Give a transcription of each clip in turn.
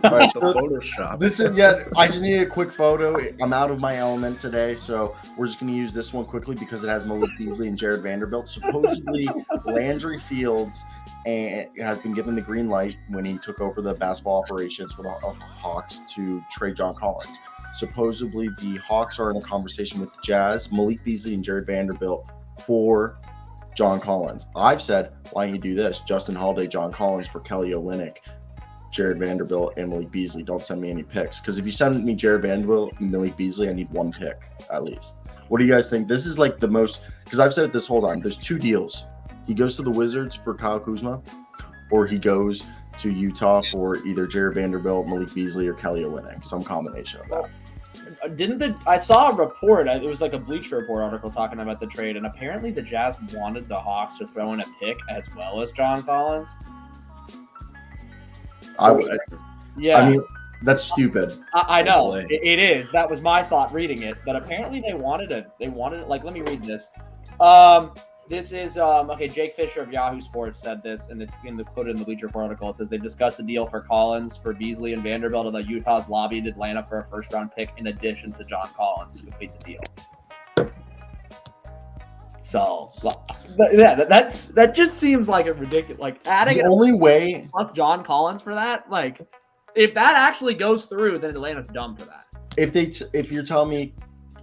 All right, The so Photoshop. this is I just need a quick photo. I'm out of my element today, so we're just going to use this one quickly because it has Malik Beasley and Jared Vanderbilt. Supposedly, Landry Fields has been given the green light when he took over the basketball operations for the Hawks to trade John Collins. Supposedly, the Hawks are in a conversation with the Jazz, Malik Beasley and Jared Vanderbilt for John Collins. I've said, why don't you do this? Justin Holiday, John Collins for Kelly Olynyk, Jared Vanderbilt, and Malik Beasley. Don't send me any picks. Because if you send me Jared Vanderbilt and Malik Beasley, I need one pick at least. What do you guys think? This is like the most, because I've said it this whole time. There's two deals. He goes to the Wizards for Kyle Kuzma, or he goes to Utah for either Jared Vanderbilt, Malik Beasley, or Kelly Olynyk. Some combination of that. I saw a report, it was like a Bleacher Report article talking about the trade, and apparently the Jazz wanted the Hawks to throw in a pick as well as John Collins. I mean, that's stupid. I know it is. That was my thought reading it. But apparently they wanted it. Like, let me read this. This is okay. Jake Fisher of Yahoo Sports said this, and it's quoted in the Bleacher Report article. It says they discussed the deal for Collins, for Beasley and Vanderbilt, and the Utah's lobbied Atlanta for a first-round pick in addition to John Collins to complete the deal. So, yeah, that just seems like a ridiculous. Like adding the only way plus John Collins for that, like if that actually goes through, then Atlanta's dumb for that. If you're telling me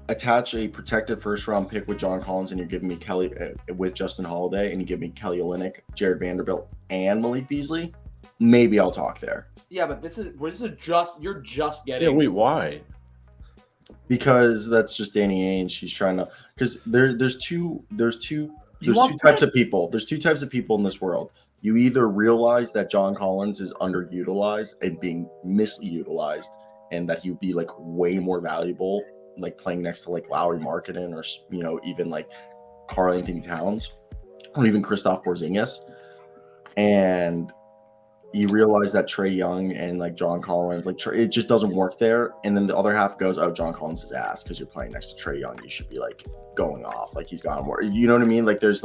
attach a protected first-round pick with John Collins, and you're giving me Kelly with Justin Holiday, and you give me Kelly Olynyk, Jared Vanderbilt, and Malik Beasley, maybe I'll talk there. Yeah, but this is you're just getting. Yeah, wait, why? Because that's just Danny Ainge. He's trying to, because there's two types of people. There's two types of people in this world. You either realize that John Collins is underutilized and being misutilized, and that he would be like way more valuable, like playing next to like Lowry Markkanen or even like Karl Anthony Towns or even Kristaps Porzingis, and you realize that Trae Young and like John Collins, like it just doesn't work there. And then the other half goes, oh, John Collins is ass because you're playing next to Trae Young. You should be like going off, like he's got more. You know what I mean? Like there's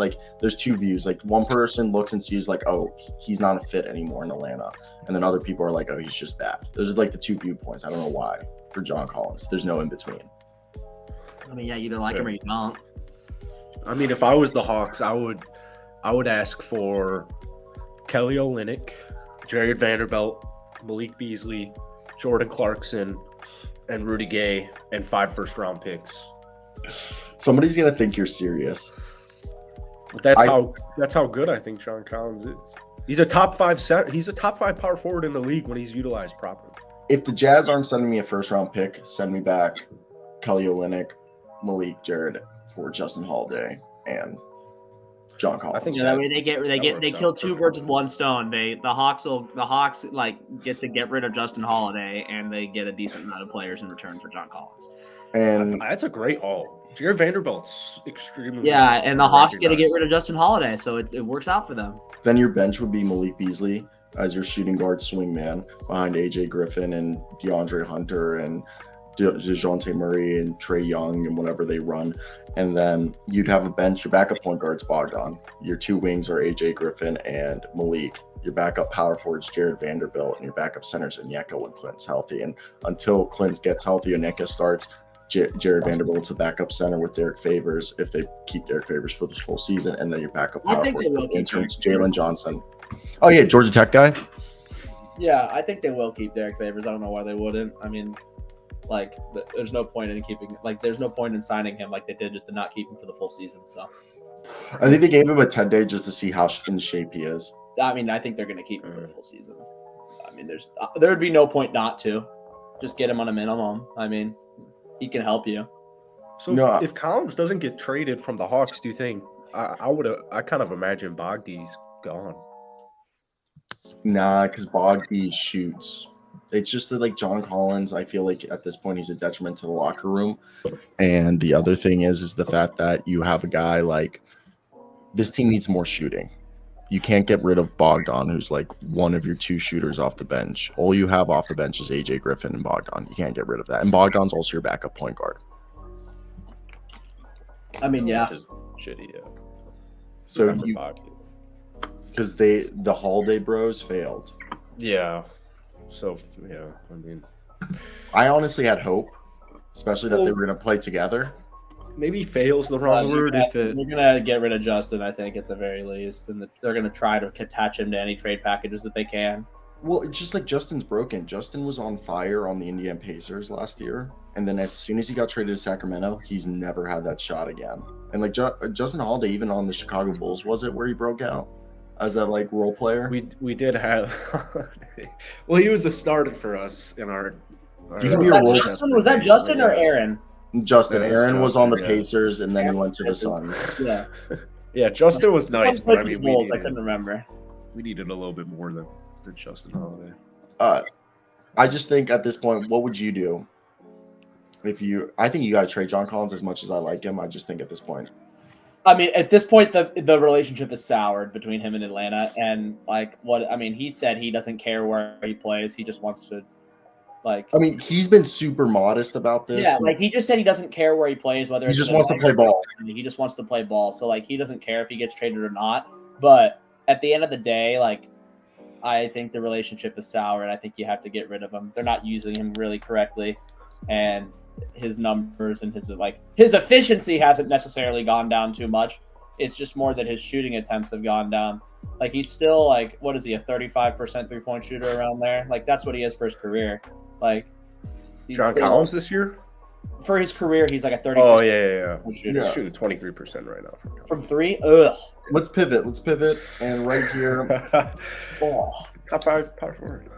two views. Like one person looks and sees like, oh, he's not a fit anymore in Atlanta, and then other people are like, oh, he's just bad. Those are like the two viewpoints. I don't know why for John Collins. There's no in between. I mean, yeah, you either like him or you don't. I mean, if I was the Hawks, I would ask for Kelly Olynyk, Jared Vanderbilt, Malik Beasley, Jordan Clarkson, and Rudy Gay, and 5 first-round picks. Somebody's gonna think you're serious. But that's how good I think John Collins is. He's a top 5 He's a top 5 power forward in the league when he's utilized properly. If the Jazz aren't sending me a first-round pick, send me back Kelly Olynyk, Malik, Jared for Justin Holiday and John Collins. I think that way they kill two birds with one stone. The Hawks like get to get rid of Justin Holiday, and they get a decent amount of players in return for John Collins. And that's a great haul. Jared Vanderbilt's extremely and the Hawks get to get rid of Justin Holiday, so it works out for them. Then your bench would be Malik Beasley as your shooting guard swing man behind AJ Griffin and DeAndre Hunter and DeJounte Murray and Trae Young and whatever they run. And then you'd have a bench. Your backup point guard's Bogdan. Your two wings are AJ Griffin and Malik. Your backup power forward's Jared Vanderbilt, and your backup center's Onyeka when Clint's healthy. And until Clint gets healthy, Onyeka starts. Jared Vanderbilt's a backup center with Derek Favors if they keep Derek Favors for this full season. And then your backup power forward interns Jalen Johnson. Oh yeah, Georgia Tech guy. Yeah, I think they will keep Derek Favors. I don't know why they wouldn't. I mean, like, there's no point in keeping. Like, there's no point in signing him like they did just to not keep him for the full season. So, I think they gave him a 10-day just to see how in shape he is. I mean, I think they're going to keep him for the full season. I mean, there would be no point not to. Just get him on a minimum. I mean, he can help you. So if Collins doesn't get traded from the Hawks, do you think I kind of imagine Bogdy's gone? Nah, because Bogdy shoots. It's just that, like, John Collins, I feel like at this point he's a detriment to the locker room. And the other thing is the fact that you have a guy like this team needs more shooting. You can't get rid of Bogdan, who's like one of your two shooters off the bench. All you have off the bench is AJ Griffin and Bogdan. You can't get rid of that. And Bogdan's also your backup point guard. I mean, yeah. Which is shitty, yeah. So because the Holiday Bros failed. Yeah. So yeah, I mean, I honestly had hope, especially that they were going to play together. maybe fails the wrong word if it. They're gonna get rid of Justin, I think, at the very least, and they're gonna try to attach him to any trade packages that they can. Well, it's just like Justin's broken. Justin was on fire on the Indiana Pacers last year, and then as soon as he got traded to Sacramento, he's never had that shot again. And like Justin Holiday, even on the Chicago Bulls, was it where he broke out as that like role player? We did have. Well, he was a starter for us in our. You can be a role. Was that Justin or Aaron? Justin. That is Aaron was on the Justin, yeah. Pacers, and then he went to the Suns. Yeah. Yeah, Justin was nice, but I mean, Bulls, I couldn't remember. we needed a little bit more than Justin Holiday. I just think at this point, what would you do if you? I think you got to trade John Collins as much as I like him. I just think at this point, I mean, at this point, the relationship is soured between him and Atlanta, and like what I mean, he said he doesn't care where he plays. He just wants to, like. I mean, he's been super modest about this. Yeah, like he just said he doesn't care where he plays, whether he just wants to play ball. He just wants to play ball. So like he doesn't care if he gets traded or not. But at the end of the day, like I think the relationship is sour, and I think you have to get rid of him. They're not using him really correctly, and his numbers and his efficiency hasn't necessarily gone down too much. It's just more that his shooting attempts have gone down. Like he's still like, what is he, a 35% 3-point shooter around there? Like that's what he is for his career. Like John Collins this year? For his career, he's like a 36%. Oh yeah. Shooter. He's shooting 23% right now. From three? Ugh. Let's pivot. And right here, Oh. Top five power forward.